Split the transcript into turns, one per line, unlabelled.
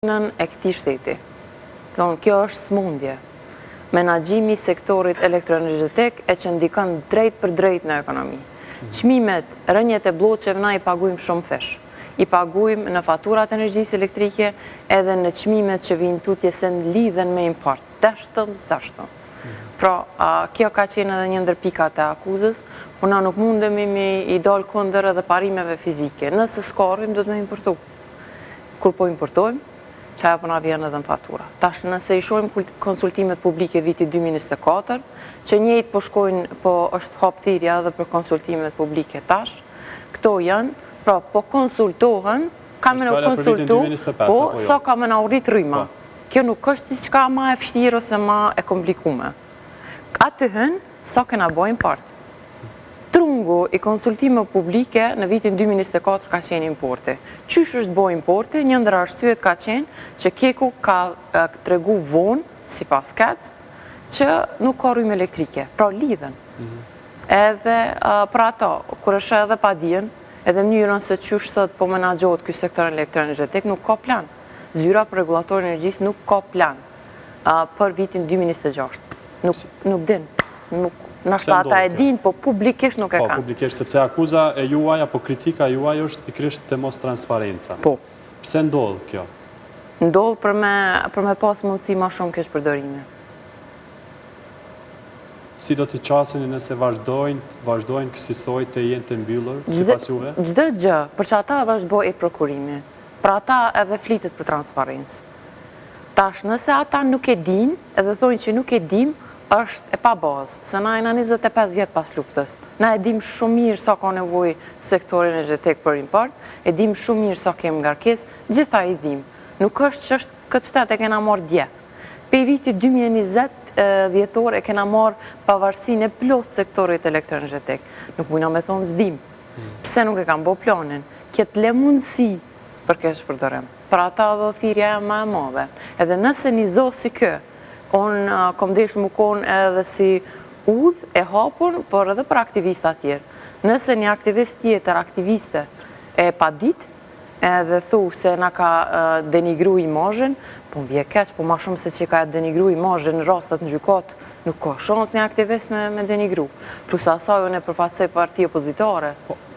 e këtij shteti. Kjo është smundje. Menaxhimi i sektorit elektroenergjetik e që ndikon drejt për drejt në ekonomi. Çmimet, rënjet e bllokëve na i pagujmë shumë fesh. I pagujmë në faturat energjisë elektrike edhe në çmimet që vijnë tutje se lidhen me import. Dashtëm. Pra, kjo ka qenë edhe një ndër pikat e akuzës, por na nuk mundemi me i dal kundër edhe parimeve fizike. Nëse s'karrim, do të me importu. Kur po importojmë, që ajo përna vjen edhe në fatura. Tash nëse i shohim konsultimet publike viti 2024, që njëjtë po shkojnë, po është hap thirrja edhe për konsultimet publike tash, këto janë, pra po konsultohen, kamë në konsultu, po sa kamë në arrit rryma. Kjo nuk është diçka ma e vështirë ose ma e komplikume. Atyhën, sa kena bojnë partë. Trungu i konsultime publike në vitin 2024 ka qenë importi. Qysh është bo importi, një ndër arsyet ka qenë që Keku ka tregu vonë, si pas kec, që nuk ka rrymë elektrike, pra lidhen. Edhe pra ato, kur është edhe pa dijen, edhe mënyrën se qysh sot po menaxhohet ky sektor elektroenergjetik, nuk ka plan. Zyra për regulatorin energjisë nuk ka plan për vitin 2026. Nuk din. Nashta ata e din, po publikisht nuk e kanë.
Po, publikisht, sepse akuza e juaj, apo kritika juaj është pikrisht të mos transparenca.
Po.
Pse ndodhë kjo?
Ndodhë për me pas mundësi ma shumë kesh përdorime.
Si do t'i qaseni nëse vazhdojnë kësisoj të jenë të mbyllur, si pas juve?
Gjdo gjë, për që ata edhe është bo e prokurimi. Pra ata edhe flitet për transparencë. Tash, nëse ata nuk e din, edhe thojnë që nuk e dim, është e pa bazë, se na e na 25 vjetë pas luftës. Na e dim shumë mirë sa ka nevoj sektorin energjetik për import, e dim shumë mirë sa kemë ngarkes, gjitha i dim. Nuk është që është këtë qëtet e kena marrë dje. Pe viti 2020 dhjetor e kena marrë pavarësin e plot sektorit elektroenergjetik. Nuk bujna me thonë zdim. Pse nuk e kam bo planin? Kjetë le mundësi për kesh përdorim. Për ata dhe thirja e ma e madhe. Edhe nëse një zohë si kë, unë kom desh më konë edhe si udhë e hapun, por edhe për aktivistat tjerë. Nëse një aktivist tjetër, aktiviste e pa dit, edhe thu se na ka denigru imazhin, po më vje keq, po ma shumë se që ka denigru imazhin në rastet në gjykat, nuk ka shansë një aktivist me denigru. Plus asaj unë e përfaqësoj parti opozitare.